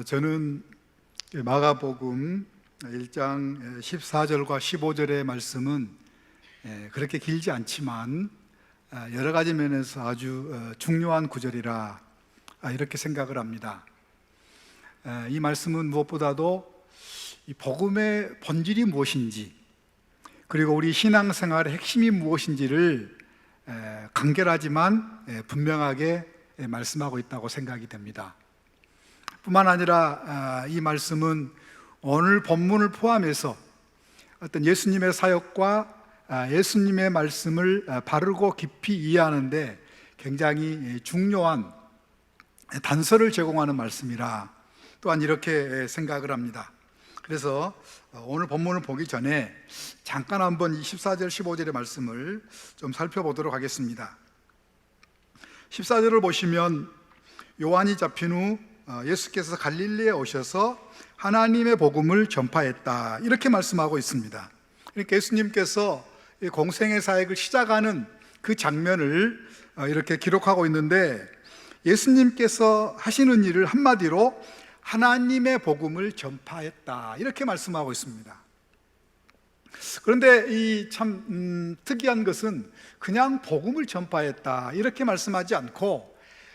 저는 마가복음 1장 14절과 15절의 말씀은 그렇게 길지 않지만 여러 가지 면에서 아주 중요한 구절이라 이렇게 생각을 합니다. 이 말씀은 무엇보다도 이 복음의 본질이 무엇인지, 그리고 우리 신앙생활의 핵심이 무엇인지를 간결하지만 분명하게 말씀하고 있다고 생각이 됩니다. 뿐만 아니라 이 말씀은 오늘 본문을 포함해서 어떤 예수님의 사역과 예수님의 말씀을 바르고 깊이 이해하는데 굉장히 중요한 단서를 제공하는 말씀이라 또한 이렇게 생각을 합니다. 그래서 오늘 본문을 보기 전에 잠깐 한번 14절 15절의 말씀을 좀 살펴보도록 하겠습니다. 14절을 보시면 요한이 잡힌 후 예수께서 갈릴리에 오셔서 하나님의 복음을 전파했다, 이렇게 말씀하고 있습니다. 그러니까 예수님께서 공생의 사역을 시작하는 그 장면을 이렇게 기록하고 있는데, 예수님께서 하시는 일을 한마디로 하나님의 복음을 전파했다, 이렇게 말씀하고 있습니다. 그런데 이 참 특이한 것은 그냥 복음을 전파했다 이렇게 말씀하지 않고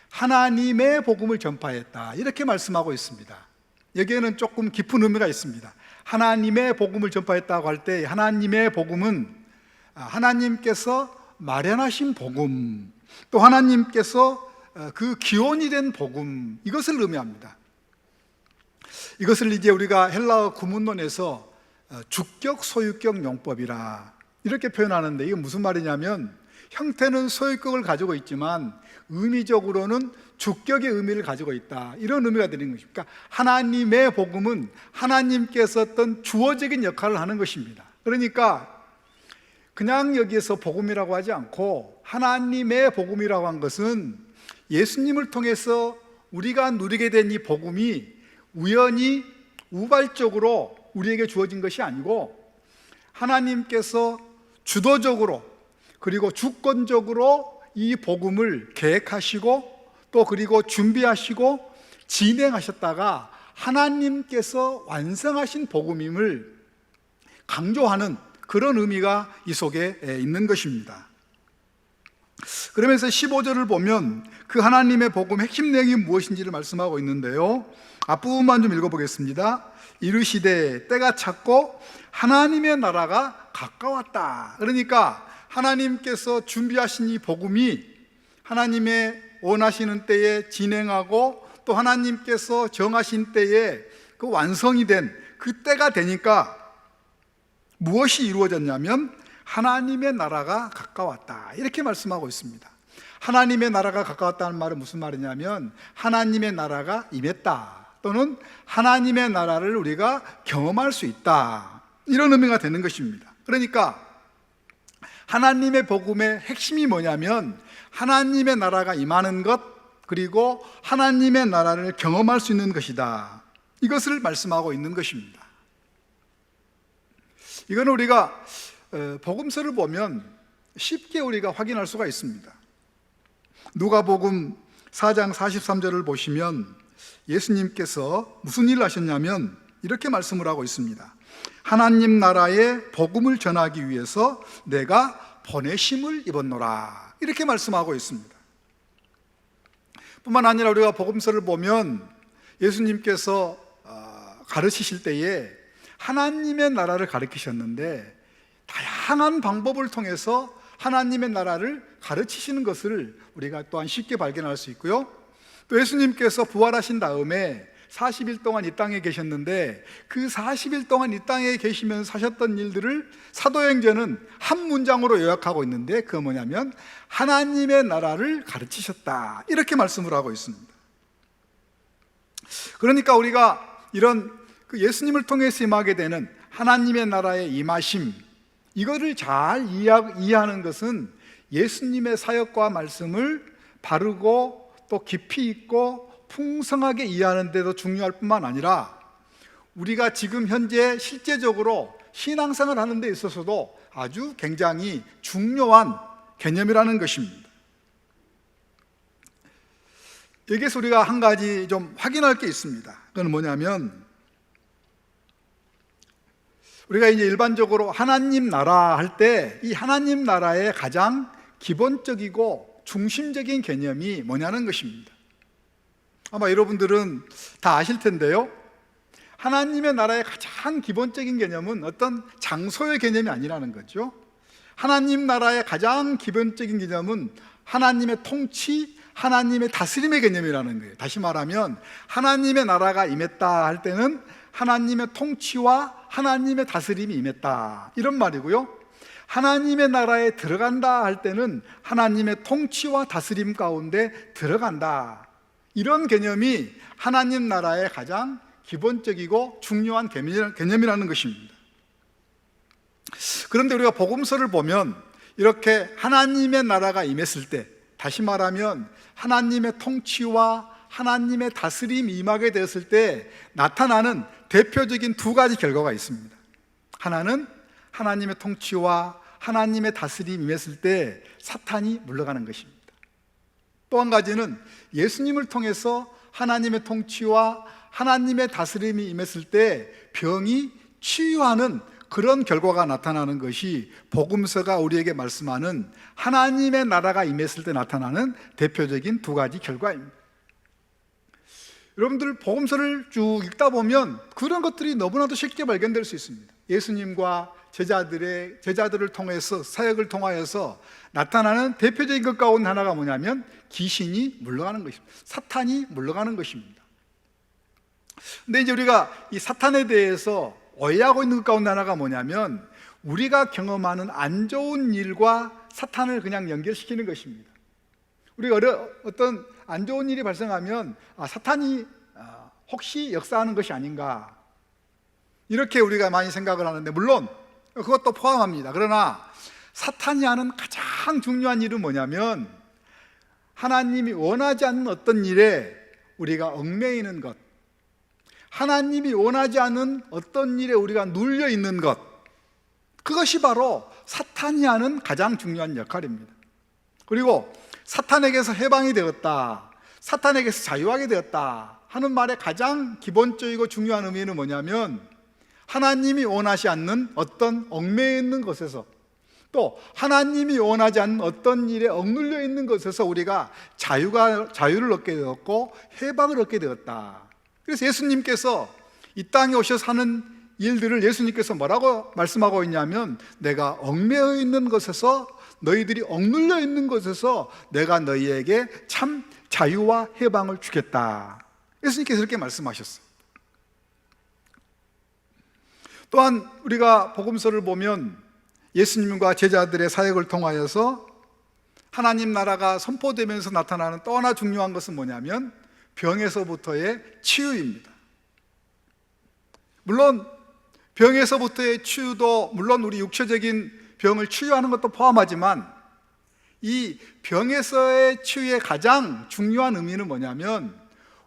하나님의 복음을 전파했다 이렇게 말씀하고 있습니다. 여기에는 조금 깊은 의미가 있습니다. 하나님의 복음을 전파했다고 할 때 하나님의 복음은 하나님께서 마련하신 복음, 또 하나님께서 그 기원이 된 복음, 이것을 의미합니다. 이것을 이제 우리가 헬라어 구문론에서 주격 소유격 용법이라 이렇게 표현하는데, 이게 무슨 말이냐면 형태는 소유격을 가지고 있지만 의미적으로는 주격의 의미를 가지고 있다, 이런 의미가 되는 것입니다. 그러니까 하나님의 복음은 하나님께서 어떤 주어적인 역할을 하는 것입니다. 그러니까 그냥 여기에서 복음이라고 하지 않고 하나님의 복음이라고 한 것은 예수님을 통해서 우리가 누리게 된 이 복음이 우연히 우발적으로 우리에게 주어진 것이 아니고 하나님께서 주도적으로 그리고 주권적으로 이 복음을 계획하시고 또 그리고 준비하시고 진행하셨다가 하나님께서 완성하신 복음임을 강조하는 그런 의미가 이 속에 있는 것입니다. 그러면서 15절을 보면 그 하나님의 복음 핵심 내용이 무엇인지를 말씀하고 있는데요, 앞부분만 좀 읽어보겠습니다. 이르시되 때가 찼고 하나님의 나라가 가까웠다. 그러니까 하나님께서 준비하신 이 복음이 하나님의 원하시는 때에 진행하고 또 하나님께서 정하신 때에 그 완성이 된 그 때가 되니까 무엇이 이루어졌냐면 하나님의 나라가 가까웠다, 이렇게 말씀하고 있습니다. 하나님의 나라가 가까웠다는 말은 무슨 말이냐면 하나님의 나라가 임했다, 또는 하나님의 나라를 우리가 경험할 수 있다, 이런 의미가 되는 것입니다. 그러니까 하나님의 복음의 핵심이 뭐냐면 하나님의 나라가 임하는 것, 그리고 하나님의 나라를 경험할 수 있는 것이다, 이것을 말씀하고 있는 것입니다. 이거는 우리가 복음서를 보면 쉽게 우리가 확인할 수가 있습니다. 누가복음 4장 43절을 보시면 예수님께서 무슨 일을 하셨냐면 이렇게 말씀을 하고 있습니다. 하나님 나라의 복음을 전하기 위해서 내가 보내심을 입었노라, 이렇게 말씀하고 있습니다. 뿐만 아니라 우리가 복음서를 보면 예수님께서 가르치실 때에 하나님의 나라를 가르치셨는데 다양한 방법을 통해서 하나님의 나라를 가르치시는 것을 우리가 또한 쉽게 발견할 수 있고요, 또 예수님께서 부활하신 다음에 40일 동안 이 땅에 계셨는데 그 40일 동안 이 땅에 계시면서 사셨던 일들을 사도행전은 한 문장으로 요약하고 있는데, 그거 뭐냐면 하나님의 나라를 가르치셨다, 이렇게 말씀을 하고 있습니다. 그러니까 우리가 이런 그 예수님을 통해서 임하게 되는 하나님의 나라의 임하심, 이거를 잘 이해하는 것은 예수님의 사역과 말씀을 바르고 또 깊이 있고 풍성하게 이해하는 데도 중요할 뿐만 아니라 우리가 지금 현재 실제적으로 신앙생활을 하는 데 있어서도 아주 굉장히 중요한 개념이라는 것입니다. 여기서 우리가 한 가지 좀 확인할 게 있습니다. 그건 뭐냐면, 우리가 이제 일반적으로 하나님 나라 할 때 이 하나님 나라의 가장 기본적이고 중심적인 개념이 뭐냐는 것입니다. 아마 여러분들은 다 아실 텐데요, 하나님의 나라의 가장 기본적인 개념은 어떤 장소의 개념이 아니라는 거죠. 하나님 나라의 가장 기본적인 개념은 하나님의 통치, 하나님의 다스림의 개념이라는 거예요. 다시 말하면 하나님의 나라가 임했다 할 때는 하나님의 통치와 하나님의 다스림이 임했다, 이런 말이고요. 하나님의 나라에 들어간다 할 때는 하나님의 통치와 다스림 가운데 들어간다, 이런 개념이 하나님 나라의 가장 기본적이고 중요한 개념이라는 것입니다. 그런데 우리가 복음서를 보면 이렇게 하나님의 나라가 임했을 때, 다시 말하면 하나님의 통치와 하나님의 다스림이 임하게 되었을 때 나타나는 대표적인 두 가지 결과가 있습니다. 하나는 하나님의 통치와 하나님의 다스림이 임했을 때 사탄이 물러가는 것입니다. 또 한 가지는 예수님을 통해서 하나님의 통치와 하나님의 다스림이 임했을 때 병이 치유하는 그런 결과가 나타나는 것이 복음서가 우리에게 말씀하는 하나님의 나라가 임했을 때 나타나는 대표적인 두 가지 결과입니다. 여러분들 복음서를 쭉 읽다 보면 그런 것들이 너무나도 쉽게 발견될 수 있습니다. 예수님과 제자들을 통해서, 사역을 통하여서 나타나는 대표적인 것 가운데 하나가 뭐냐면 귀신이 물러가는 것입니다. 사탄이 물러가는 것입니다. 근데 이제 우리가 이 사탄에 대해서 오해하고 있는 것 가운데 하나가 뭐냐면 우리가 경험하는 안 좋은 일과 사탄을 그냥 연결시키는 것입니다. 우리가 어떤 안 좋은 일이 발생하면 사탄이 혹시 역사하는 것이 아닌가, 이렇게 우리가 많이 생각을 하는데, 물론 그것도 포함합니다. 그러나 사탄이 하는 가장 중요한 일은 뭐냐면 하나님이 원하지 않는 어떤 일에 우리가 얽매이는 것, 하나님이 원하지 않은 어떤 일에 우리가 눌려 있는 것, 그것이 바로 사탄이 하는 가장 중요한 역할입니다. 그리고 사탄에게서 해방이 되었다, 사탄에게서 자유하게 되었다 하는 말의 가장 기본적이고 중요한 의미는 뭐냐면 하나님이 원하지 않는 어떤 얽매여 있는 것에서, 또 하나님이 원하지 않는 어떤 일에 억눌려 있는 것에서 우리가 자유를 얻게 되었고 해방을 얻게 되었다. 그래서 예수님께서 이 땅에 오셔서 하는 일들을 예수님께서 뭐라고 말씀하고 있냐면, 내가 얽매여 있는 것에서, 너희들이 억눌려 있는 것에서 내가 너희에게 참 자유와 해방을 주겠다, 예수님께서 이렇게 말씀하셨어요. 또한 우리가 복음서를 보면 예수님과 제자들의 사역을 통하여서 하나님 나라가 선포되면서 나타나는 또 하나 중요한 것은 뭐냐면 병에서부터의 치유입니다. 물론 병에서부터의 치유도 물론 우리 육체적인 병을 치유하는 것도 포함하지만 이 병에서의 치유의 가장 중요한 의미는 뭐냐면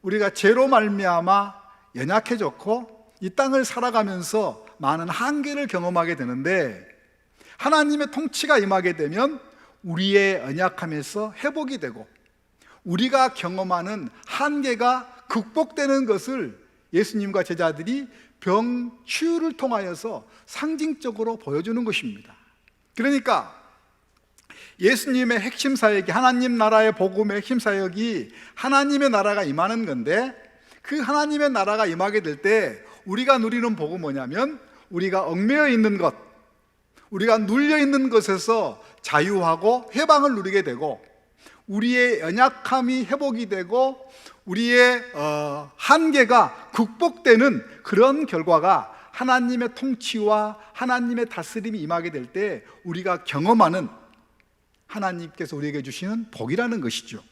우리가 죄로 말미암아 연약해졌고 이 땅을 살아가면서 많은 한계를 경험하게 되는데, 하나님의 통치가 임하게 되면 우리의 연약함에서 회복이 되고 우리가 경험하는 한계가 극복되는 것을 예수님과 제자들이 병 치유를 통하여서 상징적으로 보여주는 것입니다. 그러니까 예수님의 핵심 사역이, 하나님 나라의 복음의 핵심 사역이 하나님의 나라가 임하는 건데, 그 하나님의 나라가 임하게 될 때 우리가 누리는 복은 뭐냐면 우리가 얽매여 있는 것, 우리가 눌려 있는 것에서 자유하고 해방을 누리게 되고 우리의 연약함이 회복이 되고 우리의 한계가 극복되는 그런 결과가 하나님의 통치와 하나님의 다스림이 임하게 될 때 우리가 경험하는 하나님께서 우리에게 주시는 복이라는 것이죠.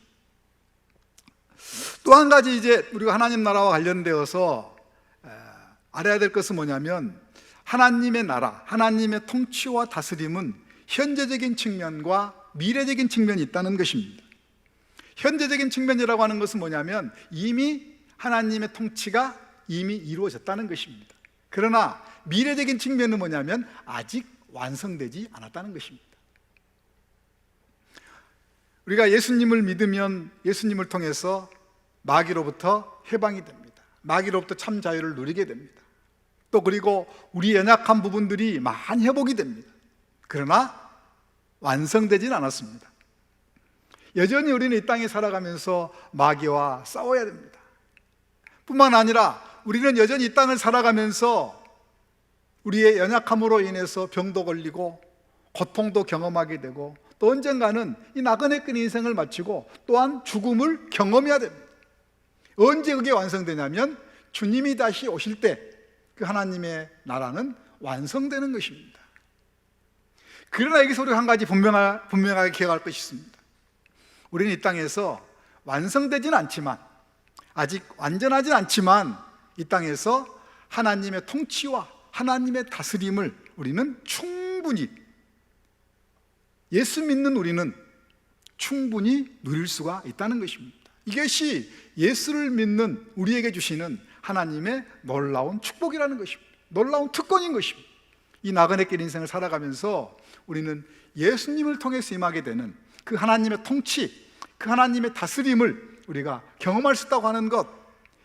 또 한 가지 이제 우리가 하나님 나라와 관련되어서 알아야 될 것은 뭐냐면 하나님의 나라, 하나님의 통치와 다스림은 현재적인 측면과 미래적인 측면이 있다는 것입니다. 현재적인 측면이라고 하는 것은 뭐냐면 이미 하나님의 통치가 이미 이루어졌다는 것입니다. 그러나 미래적인 측면은 뭐냐면 아직 완성되지 않았다는 것입니다. 우리가 예수님을 믿으면 예수님을 통해서 마귀로부터 해방이 됩니다. 마귀로부터 참 자유를 누리게 됩니다. 또 그리고 우리 연약한 부분들이 많이 회복이 됩니다. 그러나 완성되진 않았습니다. 여전히 우리는 이 땅에 살아가면서 마귀와 싸워야 됩니다. 뿐만 아니라 우리는 여전히 이 땅을 살아가면서 우리의 연약함으로 인해서 병도 걸리고 고통도 경험하게 되고 또 언젠가는 이 나그네 끈 인생을 마치고 또한 죽음을 경험해야 됩니다. 언제 그게 완성되냐면 주님이 다시 오실 때 그 하나님의 나라는 완성되는 것입니다. 그러나 여기서 우리가 한 가지 분명하게 기억할 것이 있습니다. 우리는 이 땅에서 완성되진 않지만, 아직 완전하진 않지만 이 땅에서 하나님의 통치와 하나님의 다스림을 우리는 충분히, 예수 믿는 우리는 충분히 누릴 수가 있다는 것입니다. 이것이 예수를 믿는 우리에게 주시는 하나님의 놀라운 축복이라는 것입니다. 놀라운 특권인 것입니다. 이 나그네길 인생을 살아가면서 우리는 예수님을 통해서 임하게 되는 그 하나님의 통치, 그 하나님의 다스림을 우리가 경험할 수 있다고 하는 것,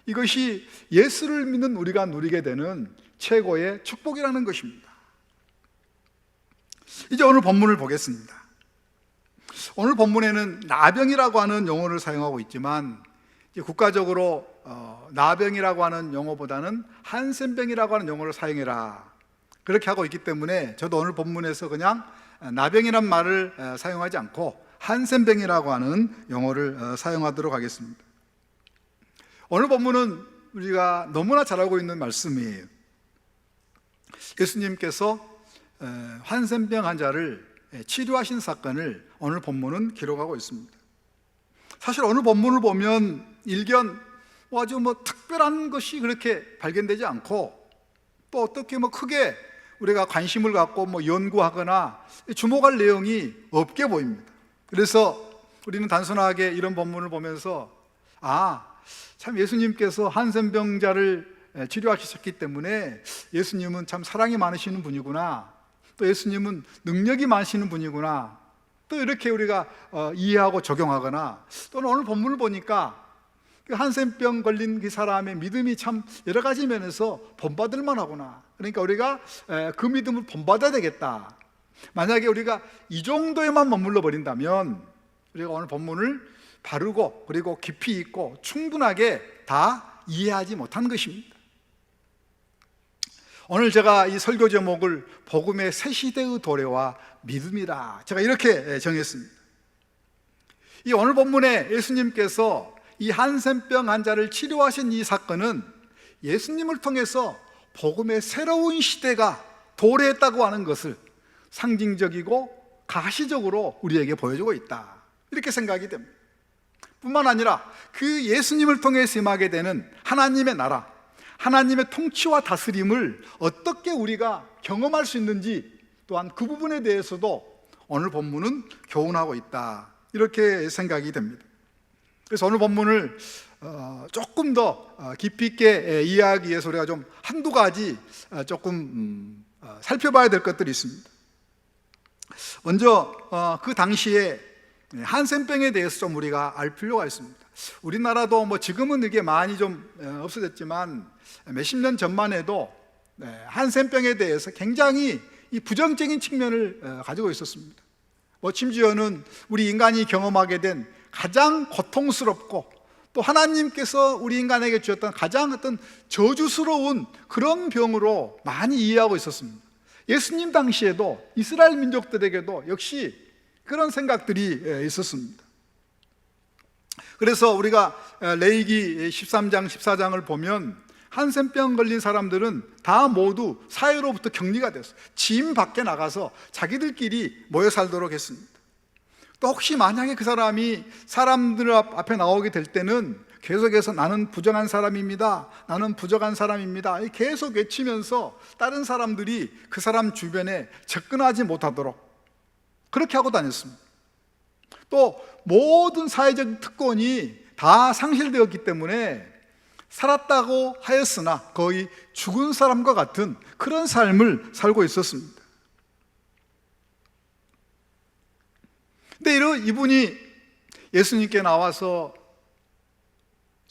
이것이 예수를 믿는 우리가 누리게 되는 최고의 축복이라는 것입니다. 이제 오늘 본문을 보겠습니다. 오늘 본문에는 나병이라고 하는 용어를 사용하고 있지만 국가적으로 나병이라고 하는 용어보다는 한센병이라고 하는 용어를 사용해라, 그렇게 하고 있기 때문에 저도 오늘 본문에서 그냥 나병이란 말을 사용하지 않고 한센병이라고 하는 용어를 사용하도록 하겠습니다. 오늘 본문은 우리가 너무나 잘 알고 있는 말씀이에요. 예수님께서 한센병 환자를 치료하신 사건을 오늘 본문은 기록하고 있습니다. 사실 오늘 본문을 보면 일견 아주 특별한 것이 그렇게 발견되지 않고 또 어떻게 크게 우리가 관심을 갖고 연구하거나 주목할 내용이 없게 보입니다. 그래서 우리는 단순하게 이런 본문을 보면서 참 예수님께서 한센병자를 치료하셨기 때문에 예수님은 참 사랑이 많으시는 분이구나, 또 예수님은 능력이 많으시는 분이구나, 또 이렇게 우리가 이해하고 적용하거나, 또는 오늘 본문을 보니까 그 한센병 걸린 그 사람의 믿음이 참 여러 가지 면에서 본받을 만하구나, 그러니까 우리가 그 믿음을 본받아야 되겠다. 만약에 우리가 이 정도에만 머물러 버린다면 우리가 오늘 본문을 바르고 그리고 깊이 있고 충분하게 다 이해하지 못한 것입니다. 오늘 제가 이 설교 제목을 복음의 새 시대의 도래와 믿음이라, 제가 이렇게 정했습니다. 이 오늘 본문에 예수님께서 이 한센병 환자를 치료하신 이 사건은 예수님을 통해서 복음의 새로운 시대가 도래했다고 하는 것을 상징적이고 가시적으로 우리에게 보여주고 있다, 이렇게 생각이 됩니다. 뿐만 아니라 그 예수님을 통해서 임하게 되는 하나님의 나라, 하나님의 통치와 다스림을 어떻게 우리가 경험할 수 있는지 또한 그 부분에 대해서도 오늘 본문은 교훈하고 있다, 이렇게 생각이 됩니다. 그래서 오늘 본문을 조금 더 깊이 있게 이해하기 위해서 우리가 좀 한두 가지 조금 살펴봐야 될 것들이 있습니다. 먼저 그 당시에 한센병에 대해서 좀 우리가 알 필요가 있습니다. 우리나라도 지금은 이게 많이 좀 없어졌지만 몇십 년 전만 해도 한센병에 대해서 굉장히 이 부정적인 측면을 가지고 있었습니다. 심지어는 우리 인간이 경험하게 된 가장 고통스럽고 또 하나님께서 우리 인간에게 주셨던 가장 어떤 저주스러운 그런 병으로 많이 이해하고 있었습니다. 예수님 당시에도 이스라엘 민족들에게도 역시 그런 생각들이 있었습니다. 그래서 우리가 레위기 13장 14장을 보면 한센병 걸린 사람들은 다 모두 사회로부터 격리가 됐어요. 집 밖에 나가서 자기들끼리 모여 살도록 했습니다. 또 혹시 만약에 그 사람이 사람들 앞에 나오게 될 때는 계속해서 나는 부정한 사람입니다, 나는 부정한 사람입니다 계속 외치면서 다른 사람들이 그 사람 주변에 접근하지 못하도록 그렇게 하고 다녔습니다. 또 모든 사회적 특권이 다 상실되었기 때문에 살았다고 하였으나 거의 죽은 사람과 같은 그런 삶을 살고 있었습니다. 근데 이분이 예수님께 나와서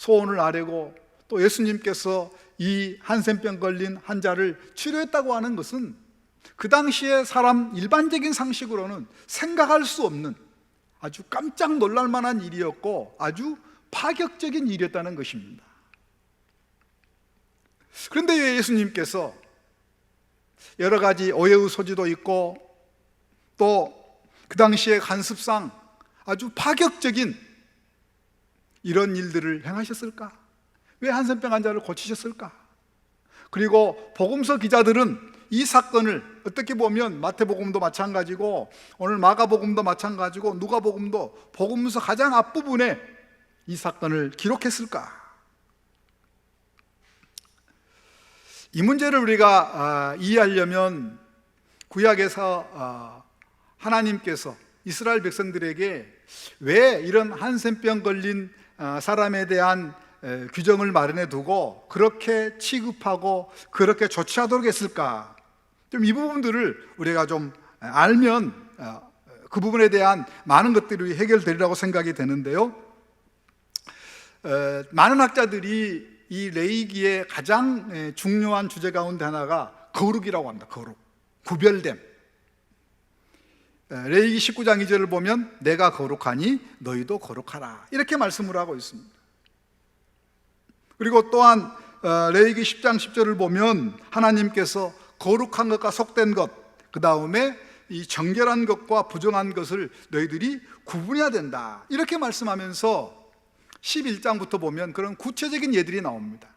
소원을 아뢰고 또 예수님께서 이 한센병 걸린 환자를 치료했다고 하는 것은 그 당시에 사람 일반적인 상식으로는 생각할 수 없는 아주 깜짝 놀랄 만한 일이었고 아주 파격적인 일이었다는 것입니다. 그런데 왜 예수님께서 여러 가지 오해의 소지도 있고 또 그 당시의 관습상 아주 파격적인 이런 일들을 행하셨을까? 왜 한센병 환자를 고치셨을까? 그리고 복음서 기자들은 이 사건을 어떻게 보면 마태복음도 마찬가지고 오늘 마가복음도 마찬가지고 누가복음도 복음서 가장 앞부분에 이 사건을 기록했을까? 이 문제를 우리가 이해하려면 구약에서 하나님께서 이스라엘 백성들에게 왜 이런 한센병 걸린 사람에 대한 규정을 마련해 두고 그렇게 취급하고 그렇게 조치하도록 했을까? 좀 이 부분들을 우리가 좀 알면 그 부분에 대한 많은 것들이 해결되리라고 생각이 되는데요. 많은 학자들이 이 레위기의 가장 중요한 주제 가운데 하나가 거룩이라고 합니다. 거룩, 구별됨. 레위기 19장 2절을 보면 내가 거룩하니 너희도 거룩하라 이렇게 말씀을 하고 있습니다. 그리고 또한 레위기 10장 10절을 보면 하나님께서 거룩한 것과 속된 것, 그 다음에 이 정결한 것과 부정한 것을 너희들이 구분해야 된다 이렇게 말씀하면서 11장부터 보면 그런 구체적인 예들이 나옵니다.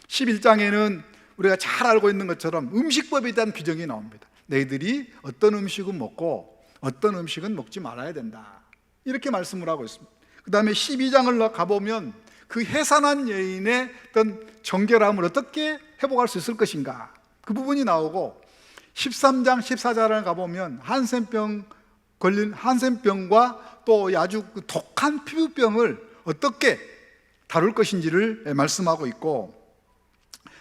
11장에는 우리가 잘 알고 있는 것처럼 음식법에 대한 규정이 나옵니다. 너희들이 어떤 음식은 먹고 어떤 음식은 먹지 말아야 된다 이렇게 말씀을 하고 있습니다. 그 다음에 12장을 가보면 그 해산한 여인의 어떤 정결함을 어떻게 회복할 수 있을 것인가 그 부분이 나오고 13장 14장을 가보면 한센병 걸린 한센병과 또 아주 독한 피부병을 어떻게 다룰 것인지를 말씀하고 있고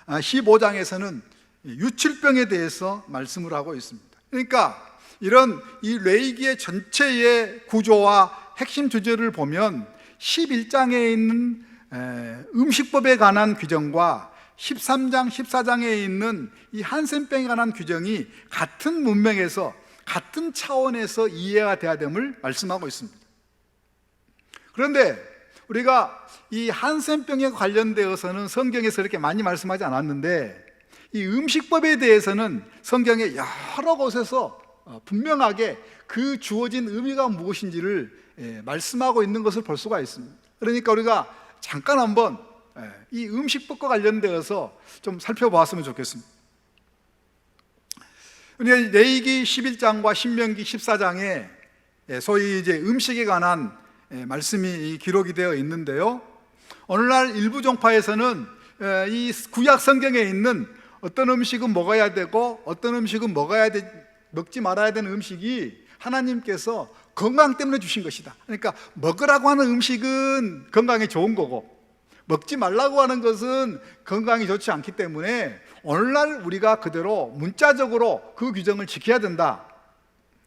15장에서는 유칠병에 대해서 말씀을 하고 있습니다. 그러니까 이런 이 레위기의 전체의 구조와 핵심 주제를 보면 11장에 있는 음식법에 관한 규정과 13장, 14장에 있는 이 한센병에 관한 규정이 같은 문맥에서 같은 차원에서 이해가 돼야 됨을 말씀하고 있습니다. 그런데 우리가 이 한센병에 관련되어서는 성경에서 이렇게 많이 말씀하지 않았는데 이 음식법에 대해서는 성경의 여러 곳에서 분명하게 그 주어진 의미가 무엇인지를 말씀하고 있는 것을 볼 수가 있습니다. 그러니까 우리가 잠깐 한번 이 음식법과 관련되어서 좀 살펴보았으면 좋겠습니다. 레위기 11장과 신명기 14장에 소위 이제 음식에 관한 말씀이 기록이 되어 있는데요. 오늘날 일부 종파에서는 이 구약 성경에 있는 어떤 음식은 먹어야 되고 어떤 음식은 먹지 말아야 되는 음식이 하나님께서 건강 때문에 주신 것이다. 그러니까 먹으라고 하는 음식은 건강에 좋은 거고 먹지 말라고 하는 것은 건강이 좋지 않기 때문에 오늘날 우리가 그대로 문자적으로 그 규정을 지켜야 된다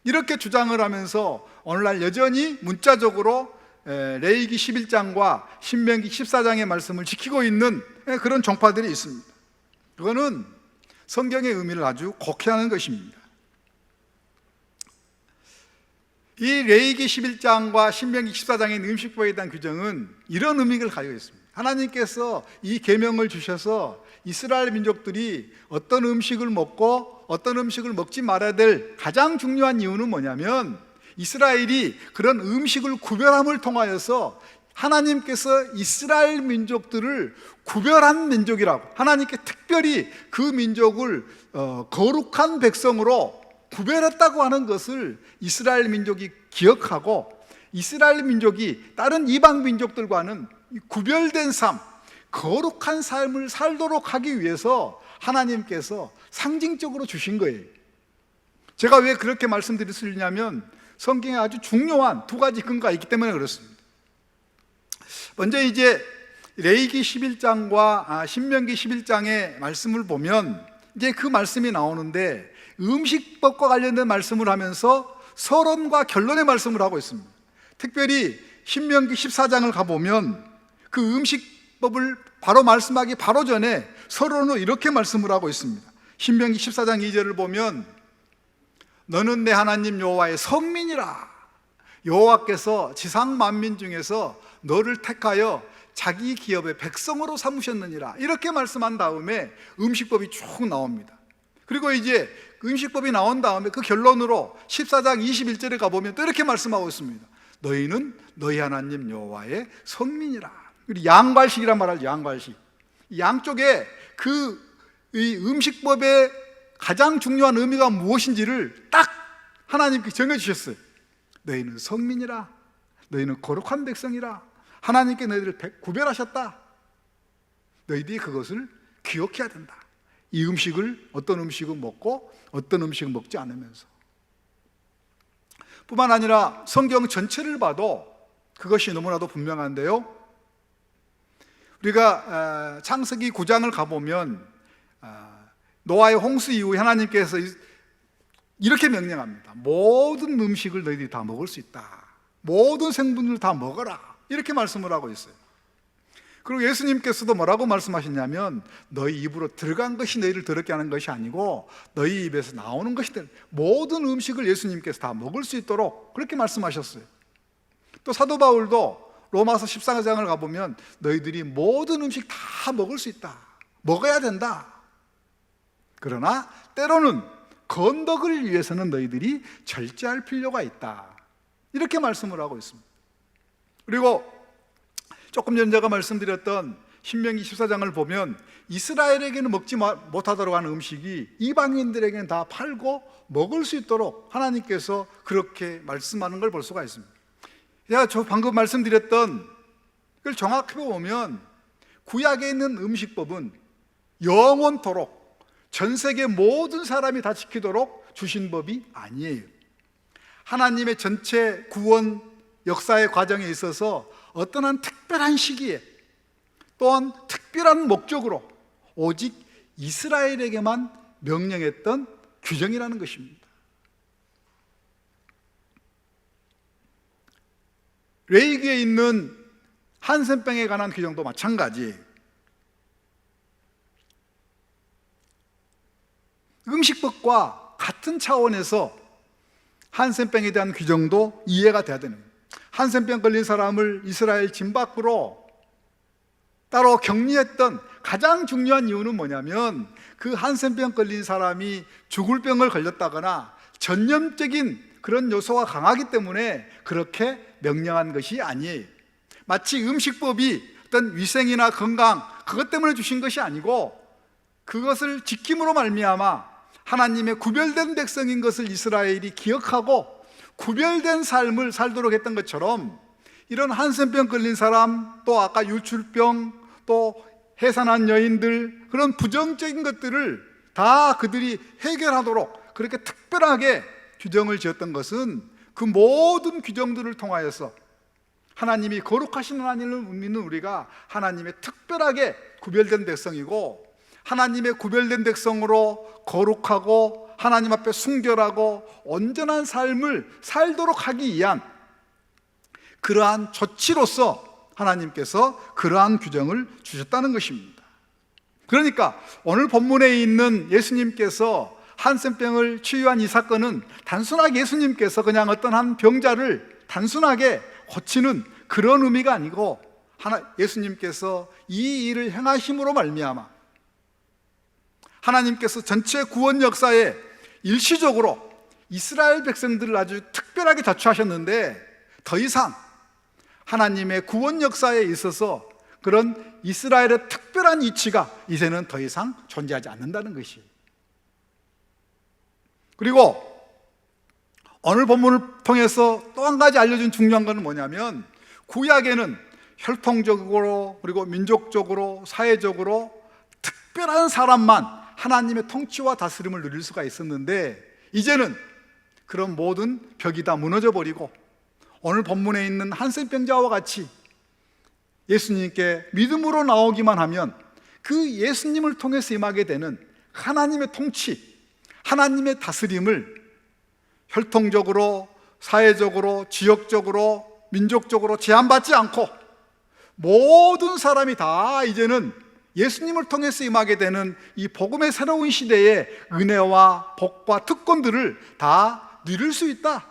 이렇게 주장을 하면서 오늘날 여전히 문자적으로 레위기 11장과 신명기 14장의 말씀을 지키고 있는 그런 종파들이 있습니다. 그거는 성경의 의미를 아주 곡해하는 것입니다. 이 레위기 11장과 신명기 14장의 음식법에 대한 규정은 이런 의미를 가지고 있습니다. 하나님께서 이 계명을 주셔서 이스라엘 민족들이 어떤 음식을 먹고 어떤 음식을 먹지 말아야 될 가장 중요한 이유는 뭐냐면 이스라엘이 그런 음식을 구별함을 통하여서 하나님께서 이스라엘 민족들을 구별한 민족이라고 하나님께 특별히 그 민족을 거룩한 백성으로 구별했다고 하는 것을 이스라엘 민족이 기억하고 이스라엘 민족이 다른 이방 민족들과는 구별된 삶, 거룩한 삶을 살도록 하기 위해서 하나님께서 상징적으로 주신 거예요. 제가 왜 그렇게 말씀드리냐면 성경에 아주 중요한 두 가지 근거가 있기 때문에 그렇습니다. 먼저 이제 레위기 11장과 신명기 11장의 말씀을 보면 이제 그 말씀이 나오는데 음식법과 관련된 말씀을 하면서 서론과 결론의 말씀을 하고 있습니다. 특별히 신명기 14장을 가보면 그 음식 음식법을 바로 말씀하기 바로 전에 서로는 이렇게 말씀을 하고 있습니다. 신명기 14장 2절을 보면 너는 내 하나님 여호와의 선민이라. 여호와께서 지상 만민 중에서 너를 택하여 자기 기업의 백성으로 삼으셨느니라. 이렇게 말씀한 다음에 음식법이 쭉 나옵니다. 그리고 이제 음식법이 나온 다음에 그 결론으로 14장 21절에 가보면 또 이렇게 말씀하고 있습니다. 너희는 너희 하나님 여호와의 선민이라. 양갈식이란 말을 양갈식. 양쪽에 이 음식법의 가장 중요한 의미가 무엇인지를 딱 하나님께 정해주셨어요. 너희는 선민이라. 너희는 거룩한 백성이라. 하나님께 너희들을 구별하셨다. 너희들이 그것을 기억해야 된다. 이 음식을 어떤 음식은 먹고 어떤 음식은 먹지 않으면서. 뿐만 아니라 성경 전체를 봐도 그것이 너무나도 분명한데요. 우리가 창세기 9장을 가보면 노아의 홍수 이후에 하나님께서 이렇게 명령합니다. 모든 음식을 너희들이 다 먹을 수 있다. 모든 생분을 다 먹어라. 이렇게 말씀을 하고 있어요. 그리고 예수님께서도 뭐라고 말씀하셨냐면 너희 입으로 들어간 것이 너희를 더럽게 하는 것이 아니고 너희 입에서 나오는 것이 모든 음식을 예수님께서 다 먹을 수 있도록 그렇게 말씀하셨어요. 또 사도 바울도 로마서 14장을 가보면 너희들이 모든 음식 다 먹을 수 있다. 먹어야 된다. 그러나 때로는 건덕을 위해서는 너희들이 절제할 필요가 있다. 이렇게 말씀을 하고 있습니다. 그리고 조금 전 제가 말씀드렸던 신명기 14장을 보면 이스라엘에게는 먹지 못하도록 하는 음식이 이방인들에게는 다 팔고 먹을 수 있도록 하나님께서 그렇게 말씀하는 걸 볼 수가 있습니다. 제가 방금 말씀드렸던 그걸 정확히 보면 구약에 있는 음식법은 영원토록 전 세계 모든 사람이 다 지키도록 주신 법이 아니에요. 하나님의 전체 구원 역사의 과정에 있어서 어떤 한 특별한 시기에 또한 특별한 목적으로 오직 이스라엘에게만 명령했던 규정이라는 것입니다. 레위기에 있는 한센병에 관한 규정도 마찬가지. 음식법과 같은 차원에서 한센병에 대한 규정도 이해가 돼야 되는 거예요. 한센병 걸린 사람을 이스라엘 진 밖으로 따로 격리했던 가장 중요한 이유는 뭐냐면 그 한센병 걸린 사람이 죽을 병을 걸렸다거나 전염적인 그런 요소가 강하기 때문에 그렇게 명령한 것이 아니에요. 마치 음식법이 어떤 위생이나 건강 그것 때문에 주신 것이 아니고 그것을 지킴으로 말미암아 하나님의 구별된 백성인 것을 이스라엘이 기억하고 구별된 삶을 살도록 했던 것처럼 이런 한센병 걸린 사람, 또 아까 유출병, 또 해산한 여인들, 그런 부정적인 것들을 다 그들이 해결하도록 그렇게 특별하게 규정을 지었던 것은 그 모든 규정들을 통하여서 하나님이 거룩하신 하나님을 믿는 우리가 하나님의 특별하게 구별된 백성이고 하나님의 구별된 백성으로 거룩하고 하나님 앞에 순결하고 온전한 삶을 살도록 하기 위한 그러한 조치로서 하나님께서 그러한 규정을 주셨다는 것입니다. 그러니까 오늘 본문에 있는 예수님께서 한센병을 치유한 이 사건은 단순하게 예수님께서 그냥 어떤 한 병자를 단순하게 고치는 그런 의미가 아니고 예수님께서 이 일을 행하심으로 말미암아 하나님께서 전체 구원 역사에 일시적으로 이스라엘 백성들을 아주 특별하게 자초하셨는데 더 이상 하나님의 구원 역사에 있어서 그런 이스라엘의 특별한 이치가 이제는 더 이상 존재하지 않는다는 것이에요. 그리고 오늘 본문을 통해서 또 한 가지 알려준 중요한 것은 뭐냐면 구약에는 혈통적으로 그리고 민족적으로 사회적으로 특별한 사람만 하나님의 통치와 다스림을 누릴 수가 있었는데 이제는 그런 모든 벽이 다 무너져 버리고 오늘 본문에 있는 한센병자와 같이 예수님께 믿음으로 나오기만 하면 그 예수님을 통해서 임하게 되는 하나님의 통치, 하나님의 다스림을 혈통적으로, 사회적으로, 지역적으로, 민족적으로 제한받지 않고 모든 사람이 다 이제는 예수님을 통해서 임하게 되는 이 복음의 새로운 시대의 은혜와 복과 특권들을 다 누릴 수 있다.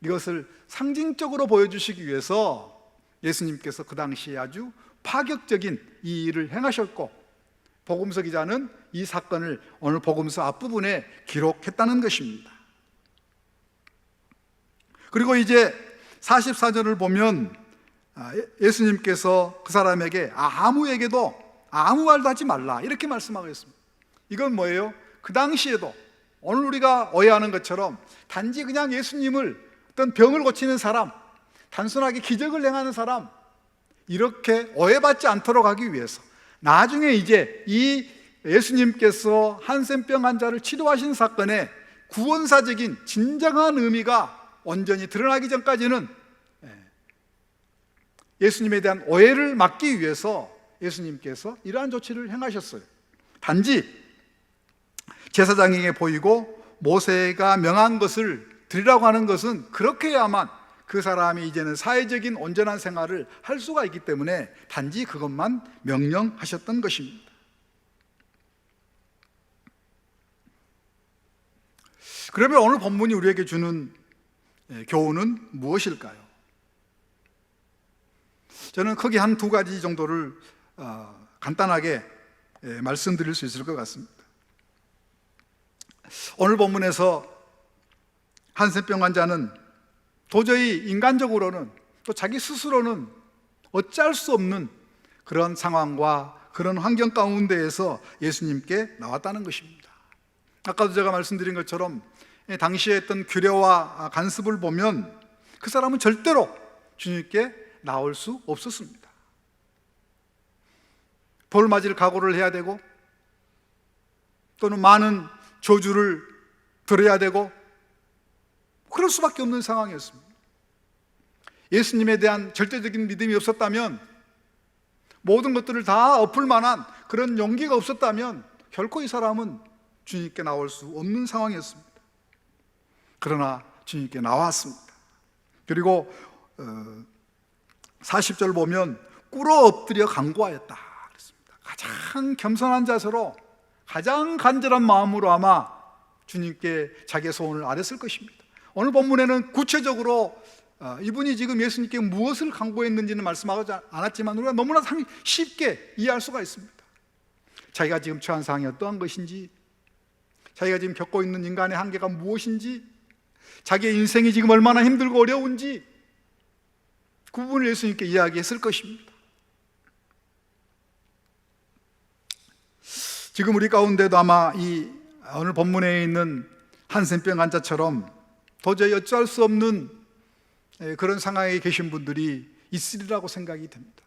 이것을 상징적으로 보여주시기 위해서 예수님께서 그 당시에 아주 파격적인 이 일을 행하셨고, 복음서 기자는 이 사건을 오늘 복음서 앞부분에 기록했다는 것입니다. 그리고 이제 44절을 보면 예수님께서 그 사람에게 아무에게도 아무 말도 하지 말라 이렇게 말씀하고 있습니다. 이건 뭐예요? 그 당시에도 오늘 우리가 오해하는 것처럼 단지 그냥 예수님을 어떤 병을 고치는 사람, 단순하게 기적을 행하는 사람, 이렇게 오해받지 않도록 하기 위해서 나중에 이제 이 예수님께서 한센병 환자를 치료하신 사건의 구원사적인 진정한 의미가 온전히 드러나기 전까지는 예수님에 대한 오해를 막기 위해서 예수님께서 이러한 조치를 행하셨어요. 단지 제사장에게 보이고 모세가 명한 것을 드리라고 하는 것은 그렇게 해야만 그 사람이 이제는 사회적인 온전한 생활을 할 수가 있기 때문에 단지 그것만 명령하셨던 것입니다. 그러면 오늘 본문이 우리에게 주는 교훈은 무엇일까요? 저는 크게 한 두 가지 정도를 간단하게 말씀드릴 수 있을 것 같습니다. 오늘 본문에서 한센병 환자는 도저히 인간적으로는 또 자기 스스로는 어찌할 수 없는 그런 상황과 그런 환경 가운데에서 예수님께 나왔다는 것입니다. 아까도 제가 말씀드린 것처럼 당시에 했던 규례와 간습을 보면 그 사람은 절대로 주님께 나올 수 없었습니다. 돌 맞을 각오를 해야 되고, 또는 많은 저주를 들어야 되고, 그럴 수밖에 없는 상황이었습니다. 예수님에 대한 절대적인 믿음이 없었다면, 모든 것들을 다 엎을 만한 그런 용기가 없었다면 결코 이 사람은 주님께 나올 수 없는 상황이었습니다. 그러나 주님께 나왔습니다. 그리고 40절 보면 꿇어 엎드려 간구하였다 그랬습니다. 가장 겸손한 자세로 가장 간절한 마음으로 아마 주님께 자기의 소원을 아뢰었을 것입니다. 오늘 본문에는 구체적으로 이분이 지금 예수님께 무엇을 간구했는지는 말씀하지 않았지만 우리가 너무나 쉽게 이해할 수가 있습니다. 자기가 지금 처한 상황이 어떠한 것인지, 자기가 지금 겪고 있는 인간의 한계가 무엇인지, 자기의 인생이 지금 얼마나 힘들고 어려운지 그 부분을 예수님께 이야기했을 것입니다. 지금 우리 가운데도 아마 이 오늘 본문에 있는 한센병 환자처럼 도저히 어찌할 수 없는 그런 상황에 계신 분들이 있으리라고 생각이 됩니다.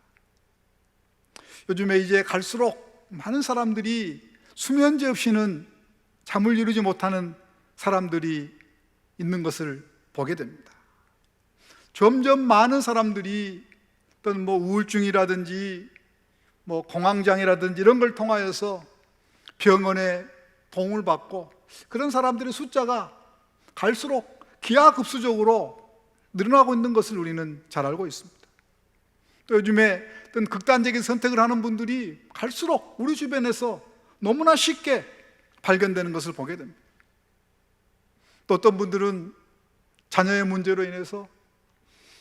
요즘에 이제 갈수록 많은 사람들이 수면제 없이는 잠을 이루지 못하는 사람들이 있는 것을 보게 됩니다. 점점 많은 사람들이 어떤 우울증이라든지 공황장애라든지 이런 걸 통하여서 병원에 도움을 받고, 그런 사람들의 숫자가 갈수록 기하급수적으로 늘어나고 있는 것을 우리는 잘 알고 있습니다. 또 요즘에 어떤 극단적인 선택을 하는 분들이 갈수록 우리 주변에서 너무나 쉽게 발견되는 것을 보게 됩니다. 또 어떤 분들은 자녀의 문제로 인해서,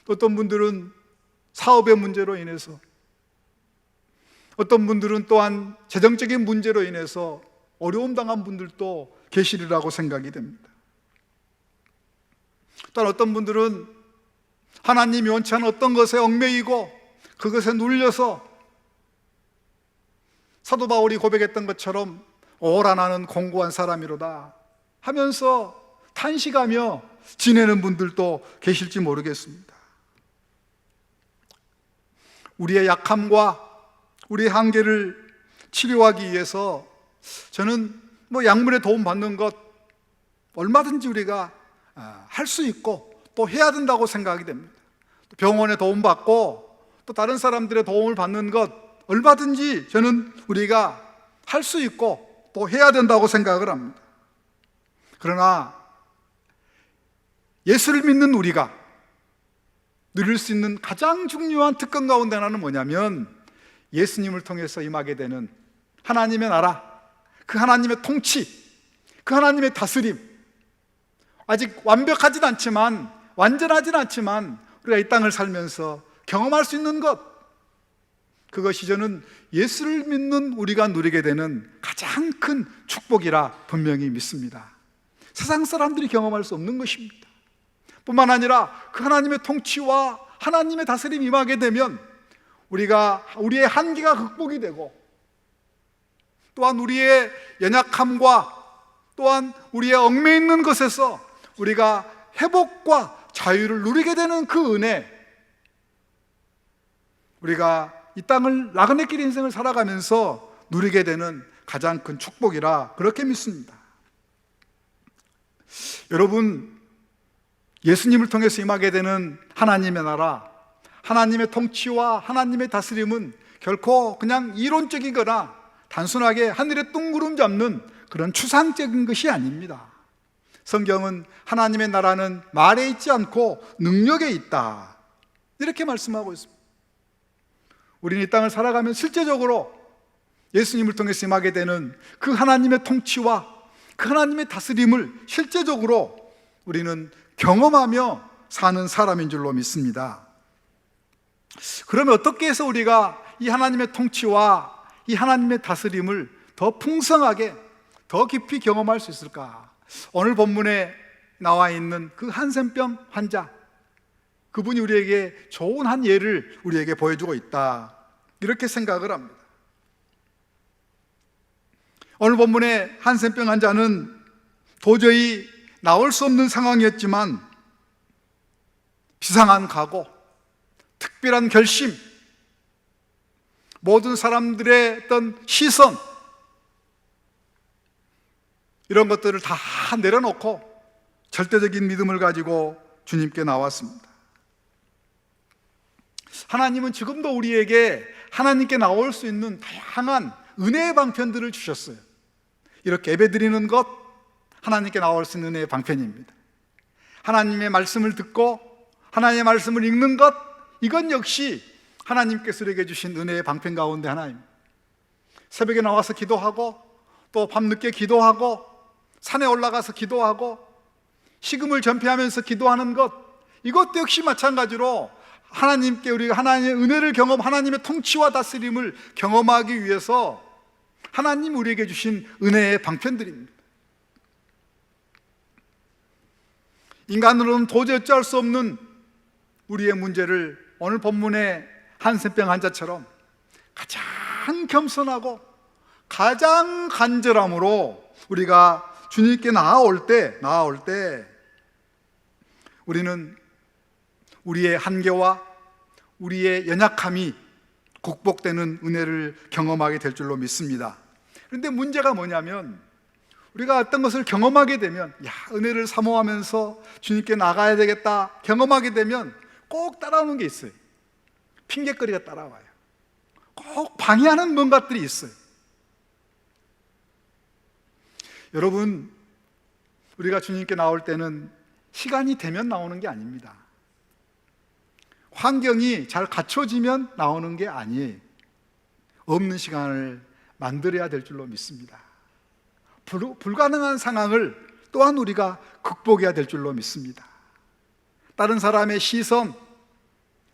또 어떤 분들은 사업의 문제로 인해서, 어떤 분들은 또한 재정적인 문제로 인해서 어려움 당한 분들도 계시리라고 생각이 됩니다. 또한 어떤 분들은 하나님이 원치 않은 어떤 것에 얽매이고 그것에 눌려서 사도 바울이 고백했던 것처럼 오라 나는 공고한 사람이로다 하면서 탄식하며 지내는 분들도 계실지 모르겠습니다. 우리의 약함과 우리의 한계를 치료하기 위해서 저는 약물의 도움 받는 것 얼마든지 우리가 할 수 있고 또 해야 된다고 생각이 됩니다. 병원에 도움 받고 또 다른 사람들의 도움을 받는 것 얼마든지 저는 우리가 할 수 있고 또 해야 된다고 생각을 합니다. 그러나 예수를 믿는 우리가 누릴 수 있는 가장 중요한 특권 가운데 하나는 뭐냐면 예수님을 통해서 임하게 되는 하나님의 나라, 그 하나님의 통치, 그 하나님의 다스림. 아직 완벽하진 않지만, 완전하진 않지만 우리가 이 땅을 살면서 경험할 수 있는 것, 그것이 저는 예수를 믿는 우리가 누리게 되는 가장 큰 축복이라 분명히 믿습니다. 세상 사람들이 경험할 수 없는 것입니다. 뿐만 아니라 그 하나님의 통치와 하나님의 다스림이 임하게 되면 우리의 한계가 극복이 되고, 또한 우리의 연약함과 또한 우리의 얽매여 있는 것에서 우리가 회복과 자유를 누리게 되는 그 은혜, 우리가 이 땅을 나그네 길 인생을 살아가면서 누리게 되는 가장 큰 축복이라 그렇게 믿습니다. 여러분, 예수님을 통해서 임하게 되는 하나님의 나라, 하나님의 통치와 하나님의 다스림은 결코 그냥 이론적이거나 단순하게 하늘에 뚱구름 잡는 그런 추상적인 것이 아닙니다. 성경은 하나님의 나라는 말에 있지 않고 능력에 있다, 이렇게 말씀하고 있습니다. 우리는 이 땅을 살아가면 실제적으로 예수님을 통해서 임하게 되는 그 하나님의 통치와 그 하나님의 다스림을 실제적으로 우리는 경험하며 사는 사람인 줄로 믿습니다. 그러면 어떻게 해서 우리가 이 하나님의 통치와 이 하나님의 다스림을 더 풍성하게, 더 깊이 경험할 수 있을까? 오늘 본문에 나와 있는 그 한센병 환자, 그분이 우리에게 좋은 한 예를 우리에게 보여주고 있다, 이렇게 생각을 합니다. 오늘 본문의 한센병 환자는 도저히 나올 수 없는 상황이었지만 비상한 각오, 특별한 결심, 모든 사람들의 어떤 시선, 이런 것들을 다 내려놓고 절대적인 믿음을 가지고 주님께 나왔습니다. 하나님은 지금도 우리에게 하나님께 나올 수 있는 다양한 은혜의 방편들을 주셨어요. 이렇게 예배드리는 것, 하나님께 나올 수 있는 은혜의 방편입니다. 하나님의 말씀을 듣고 하나님의 말씀을 읽는 것, 이건 역시 하나님께서 우리에게 주신 은혜의 방편 가운데 하나입니다. 새벽에 나와서 기도하고, 또 밤늦게 기도하고, 산에 올라가서 기도하고, 식음을 전폐하면서 기도하는 것, 이것도 역시 마찬가지로 하나님께 우리가 하나님의 은혜를 하나님의 통치와 다스림을 경험하기 위해서 하나님 우리에게 주신 은혜의 방편들입니다. 인간으로는 도저히 어찌할 수 없는 우리의 문제를 오늘 본문의 한센병 환자처럼 가장 겸손하고 가장 간절함으로 우리가 주님께 나아올 때 우리는 우리의 한계와 우리의 연약함이 극복되는 은혜를 경험하게 될 줄로 믿습니다. 그런데 문제가 뭐냐면, 우리가 어떤 것을 경험하게 되면, 은혜를 사모하면서 주님께 나가야 되겠다 경험하게 되면 꼭 따라오는 게 있어요. 핑계거리가 따라와요. 꼭 방해하는 뭔가들이 있어요. 여러분, 우리가 주님께 나올 때는 시간이 되면 나오는 게 아닙니다. 환경이 잘 갖춰지면 나오는 게 아니에요. 없는 시간을 만들어야 될 줄로 믿습니다. 불가능한 상황을 또한 우리가 극복해야 될 줄로 믿습니다. 다른 사람의 시선,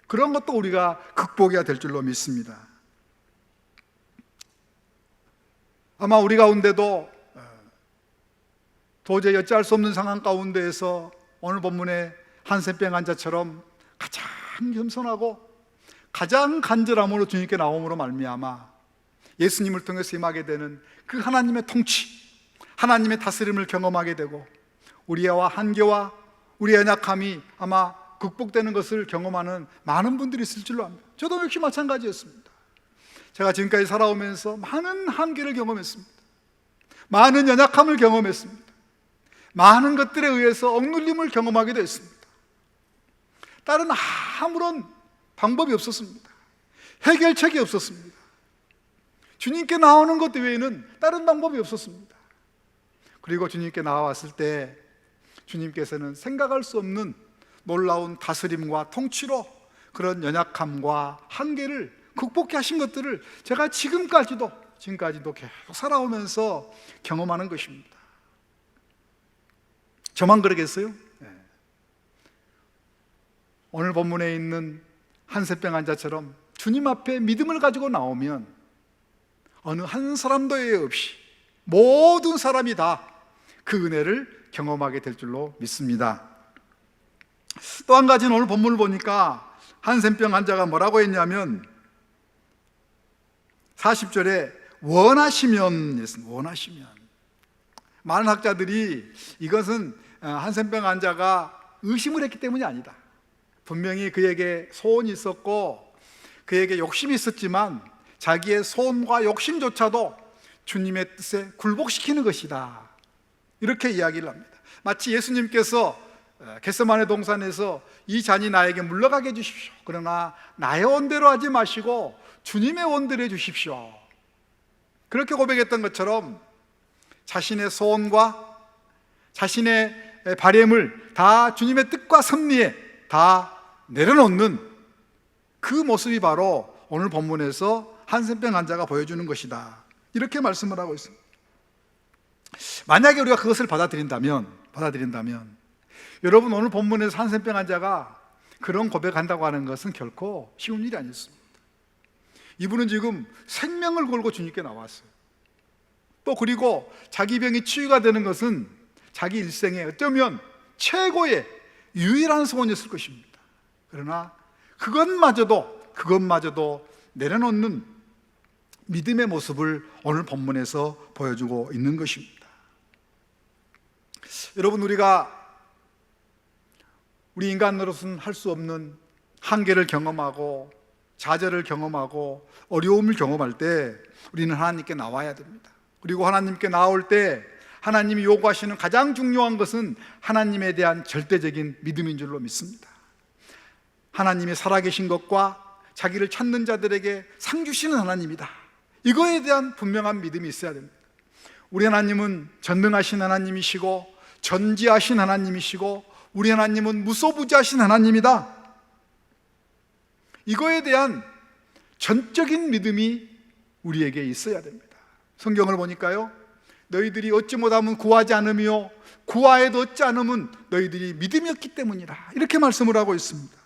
그런 것도 우리가 극복해야 될 줄로 믿습니다. 아마 우리 가운데도 도저히 어찌할 수 없는 상황 가운데에서 오늘 본문의 한센병 환자처럼 가장 겸손하고 가장 간절함으로 주님께 나옴으로 말미암아 예수님을 통해서 임하게 되는 그 하나님의 통치, 하나님의 다스림을 경험하게 되고 우리의 한계와 우리의 연약함이 아마 극복되는 것을 경험하는 많은 분들이 있을 줄로 압니다. 저도 역시 마찬가지였습니다. 제가 지금까지 살아오면서 많은 한계를 경험했습니다. 많은 연약함을 경험했습니다. 많은 것들에 의해서 억눌림을 경험하기도 했습니다. 다른 아무런 방법이 없었습니다. 해결책이 없었습니다. 주님께 나오는 것 외에는 다른 방법이 없었습니다. 그리고 주님께 나왔을 때 주님께서는 생각할 수 없는 놀라운 다스림과 통치로 그런 연약함과 한계를 극복해 하신 것들을 제가 지금까지도 계속 살아오면서 경험하는 것입니다. 저만 그러겠어요? 네. 오늘 본문에 있는 한센병 환자처럼 주님 앞에 믿음을 가지고 나오면 어느 한 사람도 예외 없이 모든 사람이 다 그 은혜를 경험하게 될 줄로 믿습니다. 또 한 가지는 오늘 본문을 보니까 한센병 환자가 뭐라고 했냐면 40절에 원하시면. 많은 학자들이 이것은 한센병 환자가 의심을 했기 때문이 아니다. 분명히 그에게 소원이 있었고 그에게 욕심이 있었지만 자기의 소원과 욕심조차도 주님의 뜻에 굴복시키는 것이다, 이렇게 이야기를 합니다. 마치 예수님께서 겟세마네 동산에서 이 잔이 나에게 물러가게 해주십시오, 그러나 나의 원대로 하지 마시고 주님의 원대로 해주십시오, 그렇게 고백했던 것처럼 자신의 소원과 자신의 바램을 다 주님의 뜻과 섭리에 다 내려놓는 그 모습이 바로 오늘 본문에서 한센병 환자가 보여주는 것이다, 이렇게 말씀을 하고 있습니다. 만약에 우리가 그것을 받아들인다면 여러분, 오늘 본문에서 한센병 환자가 그런 고백한다고 하는 것은 결코 쉬운 일이 아니었습니다. 이분은 지금 생명을 걸고 주님께 나왔어요. 또 그리고 자기 병이 치유가 되는 것은 자기 일생에 어쩌면 최고의 유일한 소원이었을 것입니다. 그러나 그것마저도 내려놓는 믿음의 모습을 오늘 본문에서 보여주고 있는 것입니다. 여러분, 우리 인간으로서는 할 수 없는 한계를 경험하고 좌절을 경험하고 어려움을 경험할 때 우리는 하나님께 나와야 됩니다. 그리고 하나님께 나올 때 하나님이 요구하시는 가장 중요한 것은 하나님에 대한 절대적인 믿음인 줄로 믿습니다. 하나님이 살아계신 것과 자기를 찾는 자들에게 상 주시는 하나님이다, 이거에 대한 분명한 믿음이 있어야 됩니다. 우리 하나님은 전능하신 하나님이시고 전지하신 하나님이시고 우리 하나님은 무소부지하신 하나님이다, 이거에 대한 전적인 믿음이 우리에게 있어야 됩니다. 성경을 보니까요, 너희들이 얻지 못하면 구하지 않으며 구하여도 얻지 않으면 너희들이 믿음이 없기 때문이라, 이렇게 말씀을 하고 있습니다.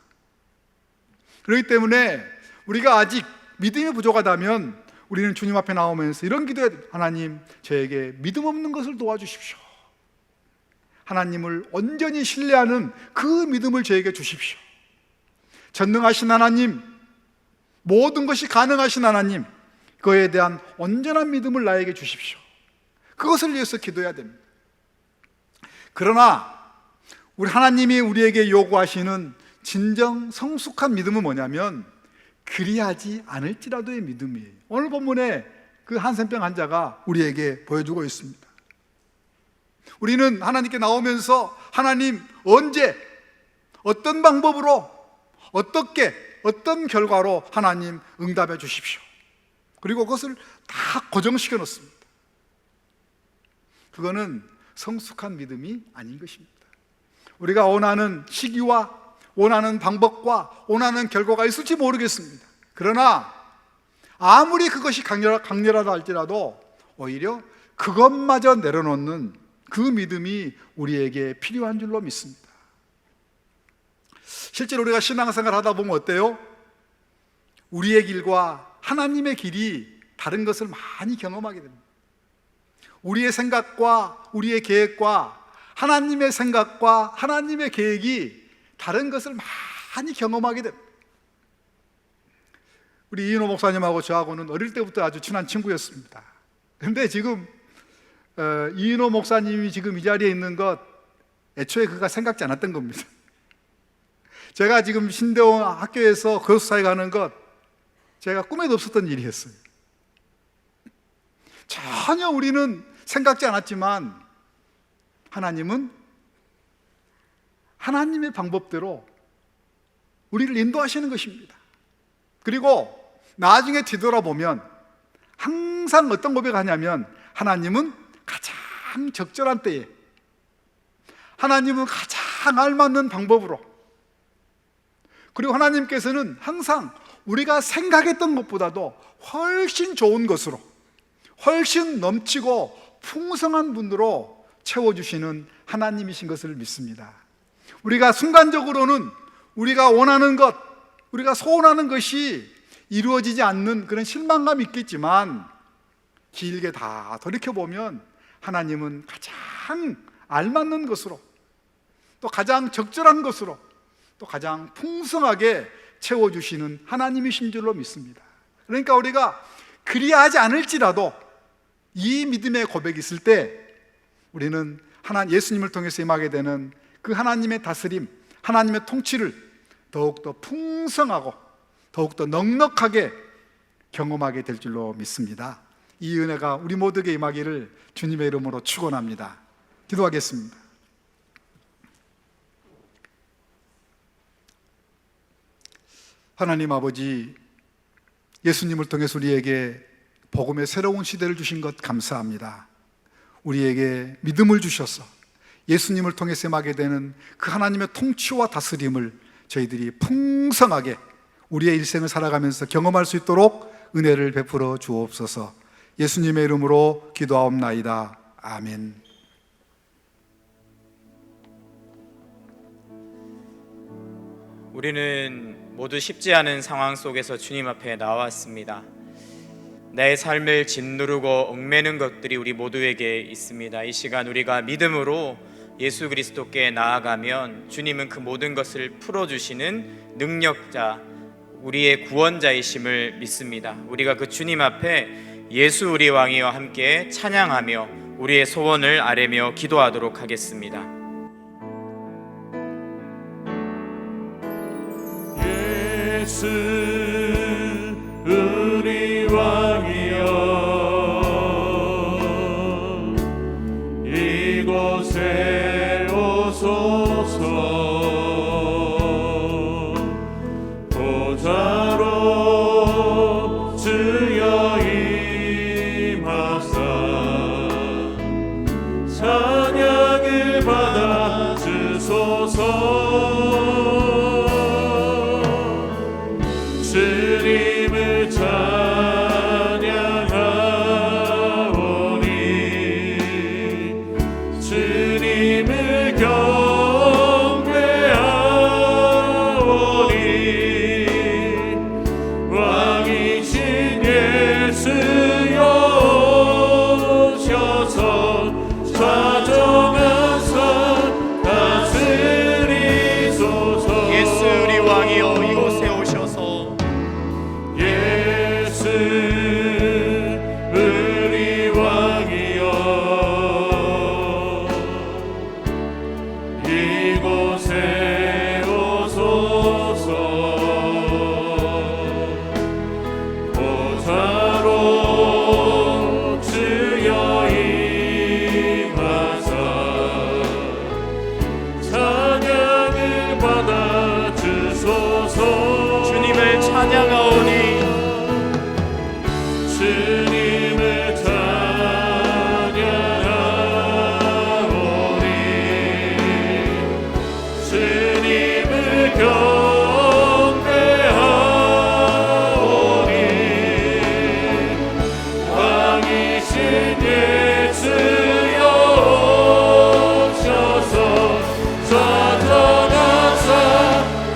그렇기 때문에 우리가 아직 믿음이 부족하다면 우리는 주님 앞에 나오면서 이런 기도해야 돼요. 하나님, 저에게 믿음 없는 것을 도와주십시오. 하나님을 온전히 신뢰하는 그 믿음을 저에게 주십시오. 전능하신 하나님, 모든 것이 가능하신 하나님, 그에 대한 온전한 믿음을 나에게 주십시오. 그것을 위해서 기도해야 됩니다. 그러나 우리 하나님이 우리에게 요구하시는 진정 성숙한 믿음은 뭐냐면 그리하지 않을지라도의 믿음이에요. 오늘 본문에 그 한센병 환자가 우리에게 보여주고 있습니다. 우리는 하나님께 나오면서 하나님, 언제, 어떤 방법으로, 어떤 결과로 하나님 응답해 주십시오. 그리고 그것을 다 고정시켜 놓습니다. 그거는 성숙한 믿음이 아닌 것입니다. 우리가 원하는 시기와 원하는 방법과 원하는 결과가 있을지 모르겠습니다. 그러나 아무리 그것이 강렬하다 할지라도 오히려 그것마저 내려놓는 그 믿음이 우리에게 필요한 줄로 믿습니다. 실제로 우리가 신앙생활 하다 보면 어때요? 우리의 길과 하나님의 길이 다른 것을 많이 경험하게 됩니다. 우리의 생각과 우리의 계획과 하나님의 생각과 하나님의 계획이 다른 것을 많이 경험하게 됩니다. 우리 이인호 목사님하고 저하고는 어릴 때부터 아주 친한 친구였습니다. 그런데 지금 이인호 목사님이 지금 이 자리에 있는 것 애초에 그가 생각지 않았던 겁니다. 제가 지금 신대원 학교에서 교수사에 가는 것 제가 꿈에도 없었던 일이었어요. 전혀 우리는 생각지 않았지만 하나님은 하나님의 방법대로 우리를 인도하시는 것입니다. 그리고 나중에 뒤돌아보면 항상 어떤 고백을 하냐면 하나님은 가장 적절한 때에, 하나님은 가장 알맞는 방법으로, 그리고 하나님께서는 항상 우리가 생각했던 것보다도 훨씬 좋은 것으로, 훨씬 넘치고 풍성한 분으로 채워주시는 하나님이신 것을 믿습니다. 우리가 순간적으로는 우리가 원하는 것, 우리가 소원하는 것이 이루어지지 않는 그런 실망감이 있겠지만, 길게 다 돌이켜보면 하나님은 가장 알맞는 것으로, 또 가장 적절한 것으로, 또 가장 풍성하게 채워주시는 하나님이신 줄로 믿습니다. 그러니까 우리가 그리하지 않을지라도 이 믿음의 고백이 있을 때 우리는 예수님을 통해서 임하게 되는 그 하나님의 다스림, 하나님의 통치를 더욱더 풍성하고 더욱더 넉넉하게 경험하게 될 줄로 믿습니다. 이 은혜가 우리 모두에게 임하기를 주님의 이름으로 축원합니다. 기도하겠습니다. 하나님 아버지, 예수님을 통해서 우리에게 복음의 새로운 시대를 주신 것 감사합니다. 우리에게 믿음을 주셔서 예수님을 통해서 임하게 되는 그 하나님의 통치와 다스림을 저희들이 풍성하게 우리의 일생을 살아가면서 경험할 수 있도록 은혜를 베풀어 주옵소서. 예수님의 이름으로 기도하옵나이다. 아멘. 우리는 모두 쉽지 않은 상황 속에서 주님 앞에 나왔습니다. 내 삶을 짓누르고 얽매는 것들이 우리 모두에게 있습니다. 이 시간 우리가 믿음으로 예수 그리스도께 나아가면 주님은 그 모든 것을 풀어주시는 능력자, 우리의 구원자이심을 믿습니다. 우리가 그 주님 앞에 예수 우리 왕이와 함께 찬양하며 우리의 소원을 아뢰며 기도하도록 하겠습니다. 예수 우리 왕이여, 이곳에 오소서. 보좌로 주여 임하사 찬양을 받아 주소서. 주님을 찬양하오니, 주님을 경배하오니, 왕이신 예수여 오셔서 좌정하사 다스리소서. 예수 우리 왕이여 이곳에 오셔서 예수 우리 왕이여, 이곳에 오소서. 보좌로 주여 임하사 찬양을 받아 주소서. 주님을 찬양하오니 주님을 찬양하오니, 주님을 경배하오니, 왕이신 예수여 오셔서 좌정하사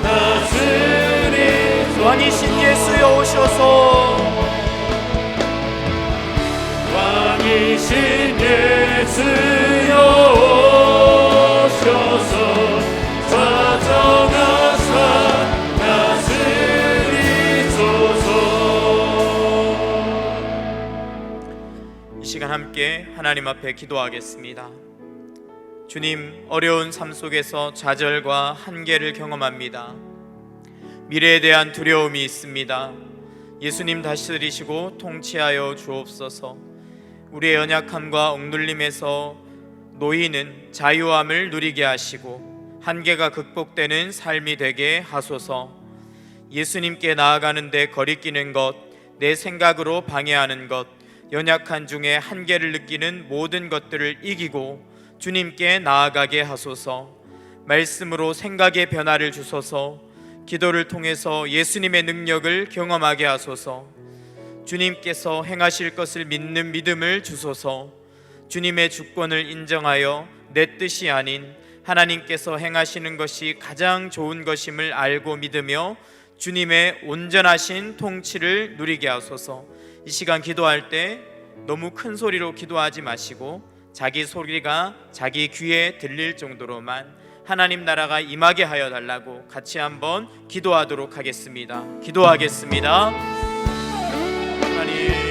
다스리소서. 왕이신 예수여 오셔서 왕이신 예수여 오셔서 좌정하사 다스리소서. 이 시간 함께 하나님 앞에 기도하겠습니다. 주님, 어려운 삶 속에서 좌절과 한계를 경험합니다. 미래에 대한 두려움이 있습니다. 예수님 다스리시고 통치하여 주옵소서. 우리의 연약함과 억눌림에서 놓이는 자유함을 누리게 하시고 한계가 극복되는 삶이 되게 하소서. 예수님께 나아가는 데 거리끼는 것, 내 생각으로 방해하는 것, 연약한 중에 한계를 느끼는 모든 것들을 이기고 주님께 나아가게 하소서. 말씀으로 생각의 변화를 주소서. 기도를 통해서 예수님의 능력을 경험하게 하소서. 주님께서 행하실 것을 믿는 믿음을 주소서. 주님의 주권을 인정하여 내 뜻이 아닌 하나님께서 행하시는 것이 가장 좋은 것임을 알고 믿으며 주님의 온전하신 통치를 누리게 하소서. 이 시간 기도할 때 너무 큰 소리로 기도하지 마시고 자기 소리가 자기 귀에 들릴 정도로만 하나님 나라가 임하게 하여 달라고 같이 한번 기도하도록 하겠습니다. 기도하겠습니다. 하나님